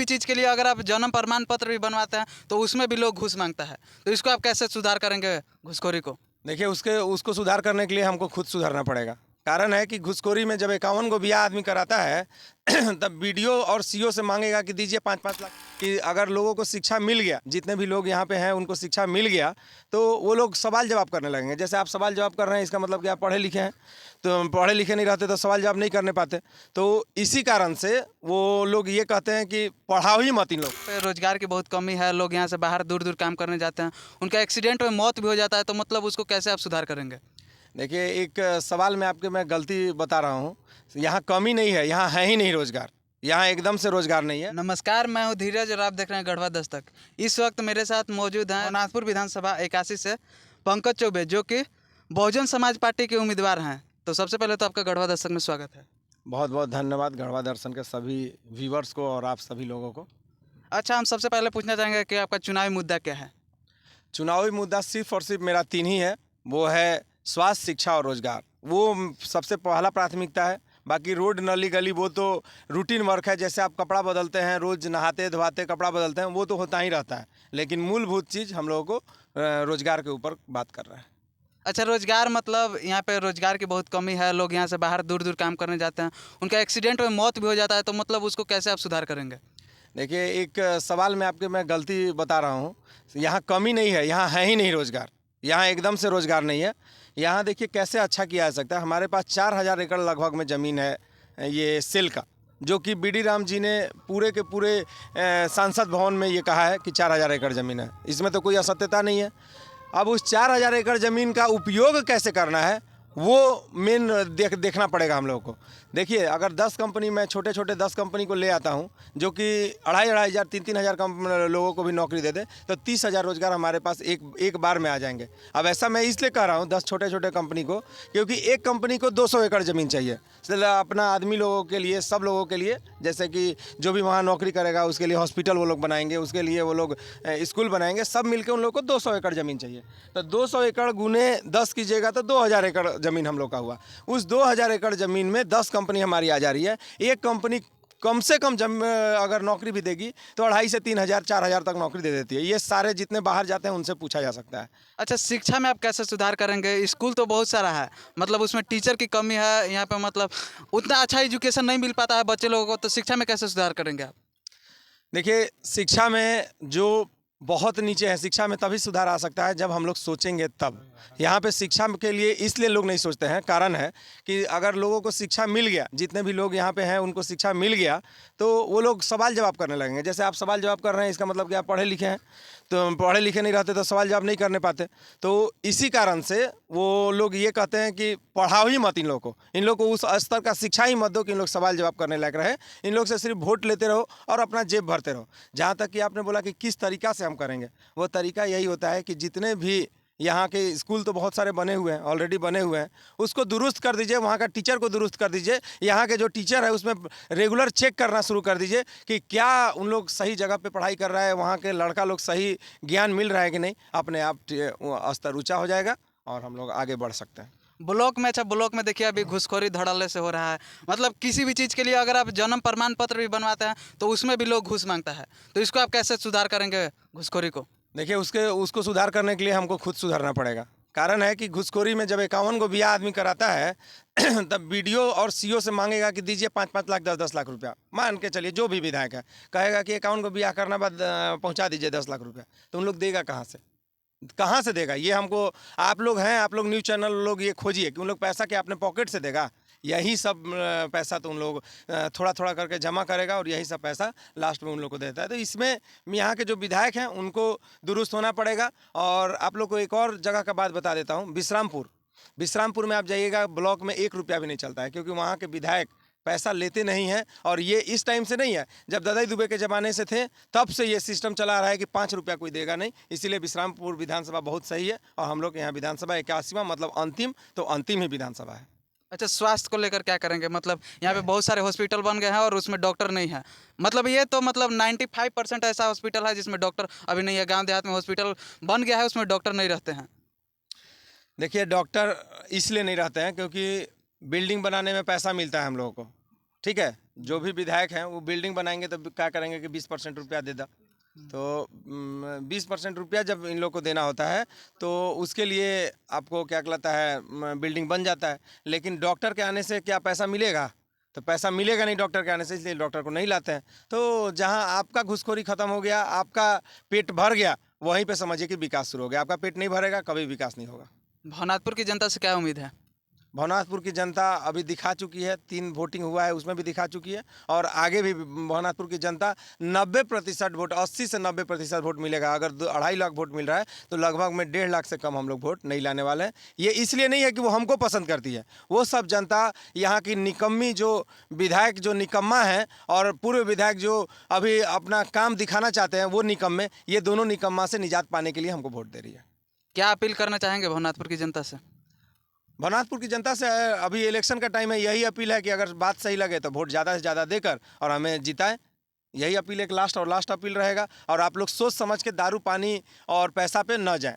भी चीज़ के लिए अगर आप जन्म प्रमाण पत्र भी बनवाते हैं तो उसमें भी लोग घूस मांगता है, तो इसको आप कैसे सुधार करेंगे घूसखोरी को? देखिए उसको सुधार करने के लिए हमको खुद सुधरना पड़ेगा। कारण है कि घूसखोरी में जब 51 को ब्याह आदमी कराता है तब बीडीओ और सीओ से मांगेगा कि दीजिए 5-5 लाख। कि अगर लोगों को शिक्षा मिल गया, जितने भी लोग यहाँ पे हैं उनको शिक्षा मिल गया, तो वो लोग सवाल जवाब करने लगेंगे। जैसे आप सवाल जवाब कर रहे हैं, इसका मतलब कि आप पढ़े लिखे हैं, तो पढ़े लिखे नहीं रहते तो सवाल जवाब नहीं करने पाते। तो इसी कारण से वो लोग ये कहते हैं कि पढ़ाओ ही मत इन लोग। रोजगार की बहुत कमी है, लोग यहाँ से बाहर दूर दूर काम करने जाते हैं, उनका एक्सीडेंट में मौत भी हो जाता है, तो मतलब उसको कैसे आप सुधार करेंगे? देखिए एक सवाल में आपके मैं गलती बता रहा हूँ। यहाँ कमी नहीं है, यहाँ है ही नहीं रोजगार। यहाँ एकदम से रोजगार नहीं है। नमस्कार, मैं हूँ धीरज और आप देख रहे हैं गढ़वा दस्तक। इस वक्त मेरे साथ मौजूद हैं नाथपुर विधानसभा 81 से पंकज चौबे, जो कि बहुजन समाज पार्टी के उम्मीदवार हैं। तो सबसे पहले तो आपका गढ़वा दस्तक में स्वागत है। बहुत बहुत धन्यवाद गढ़वा दर्शन के सभी व्यूवर्स को और आप सभी लोगों को। अच्छा, हम सबसे पहले पूछना चाहेंगे कि आपका चुनावी मुद्दा क्या है? चुनावी मुद्दा सिर्फ और सिर्फ मेरा 3 ही है, वो है स्वास्थ्य, शिक्षा और रोजगार। वो सबसे पहला प्राथमिकता है। बाकी रोड, नली, गली वो तो रूटीन वर्क है। जैसे आप कपड़ा बदलते हैं, रोज़ नहाते धोवाते कपड़ा बदलते हैं, वो तो होता ही रहता है। लेकिन मूलभूत चीज़ हम लोगों को रोजगार के ऊपर बात कर रहा है। अच्छा, रोजगार मतलब यहाँ पे रोजगार की बहुत कमी है, लोग यहाँ से बाहर दूर दूर काम करने जाते हैं, उनका एक्सीडेंट में मौत भी हो जाता है, तो मतलब उसको कैसे आप सुधार करेंगे? देखिए एक सवाल में आपके मैं गलती बता रहा हूँ। यहाँ कमी नहीं है, यहाँ है ही नहीं रोजगार। यहाँ एकदम से रोजगार नहीं है। यहाँ देखिए कैसे अच्छा किया जा सकता है। हमारे पास 4000 एकड़ लगभग में ज़मीन है ये सेल का, जो कि बीडी राम जी ने पूरे के पूरे सांसद भवन में ये कहा है कि 4000 एकड़ ज़मीन है। इसमें तो कोई असत्यता नहीं है। अब उस 4000 एकड़ ज़मीन का उपयोग कैसे करना है वो मेन देखना पड़ेगा हम लोगों को। देखिए अगर 10 कंपनी, मैं छोटे छोटे 10 कंपनी को ले आता हूँ जो कि 2500 3-3000 लोगों को भी नौकरी दे दे, तो 30,000 रोजगार हमारे पास एक बार में आ जाएंगे। अब ऐसा मैं इसलिए कह रहा हूँ 10 छोटे छोटे कंपनी को, क्योंकि एक कंपनी को 200 एकड़ ज़मीन चाहिए अपना आदमी लोगों के लिए, सब लोगों के लिए। जैसे कि जो भी वहाँ नौकरी करेगा उसके लिए हॉस्पिटल वो लोग बनाएंगे, उसके लिए वो लोग स्कूल बनाएंगे, सब मिलकर उन लोग को 200 एकड़ ज़मीन चाहिए। तो 200 एकड़ गुने 10 कीजिएगा तो 2000 एकड़ ज़मीन हम लोग का हुआ। उस 2000 एकड़ ज़मीन में 10 कंपनी हमारी आ जा रही है। एक कंपनी कम से कम अगर नौकरी भी देगी तो 2500 से 3000 4000 तक नौकरी दे देती है। ये सारे जितने बाहर जाते हैं उनसे पूछा जा सकता है। अच्छा, शिक्षा में आप कैसे सुधार करेंगे? स्कूल तो बहुत सारा है, मतलब उसमें टीचर की कमी है, यहाँ पे मतलब उतना अच्छा एजुकेशन नहीं मिल पाता है बच्चे लोगों को, तो शिक्षा में कैसे सुधार करेंगे आप? देखिए शिक्षा में जो बहुत नीचे है, शिक्षा में तभी सुधार आ सकता है जब हम लोग सोचेंगे तब। यहाँ पे शिक्षा के लिए इसलिए लोग नहीं सोचते हैं, कारण है कि अगर लोगों को शिक्षा मिल गया, जितने भी लोग यहाँ पे हैं उनको शिक्षा मिल गया, तो वो लोग सवाल जवाब करने लगेंगे। जैसे आप सवाल जवाब कर रहे हैं, इसका मतलब कि आप पढ़े लिखे हैं, तो पढ़े लिखे नहीं रहते तो सवाल जवाब नहीं करने पाते। तो इसी कारण से वो लोग ये कहते हैं कि पढ़ाओ ही मत इन लोगों को, इन लोग को उस स्तर का शिक्षा ही मत दो कि इन लोग सवाल जवाब करने लायक रहे। इन लोग से सिर्फ वोट लेते रहो और अपना जेब भरते रहो। जहाँ तक कि आपने बोला कि किस तरीका से हम करेंगे, वो तरीका यही होता है कि जितने भी यहाँ के स्कूल तो बहुत सारे बने हुए हैं, ऑलरेडी बने हुए हैं, उसको दुरुस्त कर दीजिए। वहाँ का टीचर को दुरुस्त कर दीजिए। यहाँ के जो टीचर है उसमें रेगुलर चेक करना शुरू कर दीजिए कि क्या उन लोग सही जगह पे पढ़ाई कर रहा है, वहाँ के लड़का लोग सही ज्ञान मिल रहा है कि नहीं। अपने आप स्तर ऊँचा हो जाएगा और हम लोग आगे बढ़ सकते हैं। ब्लॉक में, अच्छा ब्लॉक में देखिए अभी घूसखोरी धड़ल्ले से हो रहा है, मतलब किसी भी चीज़ के लिए अगर आप जन्म प्रमाण पत्र भी बनवाते हैं तो उसमें भी लोग घूस मांगता है, तो इसको आप कैसे सुधार करेंगे घूसखोरी को? देखिए उसको सुधार करने के लिए हमको खुद सुधरना पड़ेगा। कारण है कि घूसखोरी में जब 51 को ब्याह आदमी कराता है तब बीडीओ और सीओ से मांगेगा कि दीजिए 5-5 लाख 10-10 लाख रुपया। मान के चलिए जो भी विधायक है कहेगा कि 51 को ब्याह करना बाद पहुंचा दीजिए 10 लाख रुपया, तो उन लोग देगा कहाँ से? कहाँ से देगा? ये हमको, आप लोग हैं, आप लोग न्यूज़ चैनल लोग ये खोजिए कि उन लोग पैसा क्या अपने पॉकेट से देगा? यही सब पैसा तो उन लोग थोड़ा थोड़ा करके जमा करेगा और यही सब पैसा लास्ट में उन लोग को देता है। तो इसमें यहाँ के जो विधायक हैं उनको दुरुस्त होना पड़ेगा। और आप लोग को एक और जगह का बात बता देता हूँ, विश्रामपुर में आप जाइएगा, ब्लॉक में 1 रुपया भी नहीं चलता है, क्योंकि वहाँ के विधायक पैसा लेते नहीं हैं। और ये इस टाइम से नहीं है, जब दादाई दुबे के ज़माने से थे तब से ये सिस्टम चला रहा है कि 5 रुपया कोई देगा नहीं। इसीलिए विश्रामपुर विधानसभा बहुत सही है और हम लोग के यहाँ विधानसभा 81वां मतलब अंतिम, तो अंतिम ही विधानसभा है। अच्छा, स्वास्थ्य को लेकर क्या करेंगे? मतलब यहाँ पे बहुत सारे हॉस्पिटल बन गए हैं और उसमें डॉक्टर नहीं है, मतलब ये तो मतलब 95% ऐसा हॉस्पिटल है जिसमें डॉक्टर अभी नहीं है। गांव देहात में हॉस्पिटल बन गया है, उसमें डॉक्टर नहीं रहते हैं। देखिए डॉक्टर इसलिए नहीं रहते हैं क्योंकि बिल्डिंग बनाने में पैसा मिलता है हम लोगों को, ठीक है। जो भी विधायक हैं वो बिल्डिंग बनाएंगे तो क्या करेंगे कि 20% रुपया दे दो। तो 20% रुपया जब इन लोग को देना होता है तो उसके लिए आपको क्या कहलाता है बिल्डिंग बन जाता है। लेकिन डॉक्टर के आने से क्या पैसा मिलेगा? तो पैसा मिलेगा नहीं डॉक्टर के आने से, इसलिए डॉक्टर को नहीं लाते हैं। तो जहाँ आपका घूसखोरी खत्म हो गया, आपका पेट भर गया, वहीं पे समझिए कि विकास शुरू हो गया। आपका पेट नहीं भरेगा, कभी विकास नहीं होगा। भवनाथपुर की जनता से क्या उम्मीद है? भवनाथपुर की जनता अभी दिखा चुकी है, 3 वोटिंग हुआ है उसमें भी दिखा चुकी है, और आगे भी भवनाथपुर की जनता 90% वोट, 80 से 90% वोट मिलेगा। अगर 2.5 लाख वोट मिल रहा है तो लगभग में 1.5 लाख से कम हम लोग वोट नहीं लाने वाले हैं। ये इसलिए नहीं है कि वो हमको पसंद करती है, वो सब जनता यहाँ की निकम्मी जो विधायक जो निकम्मा है और पूर्व विधायक जो अभी अपना काम दिखाना चाहते हैं वो निकम्मे, ये दोनों निकम्मा से निजात पाने के लिए हमको वोट दे रही है। क्या अपील करना चाहेंगे भवनाथपुर की जनता से? भवनाथपुर की जनता से अभी इलेक्शन का टाइम है, यही अपील है कि अगर बात सही लगे तो वोट ज़्यादा से ज़्यादा देकर और हमें जिताएं। यही अपील एक लास्ट अपील रहेगा। और आप लोग सोच समझ के दारू पानी और पैसा पे न जाएं।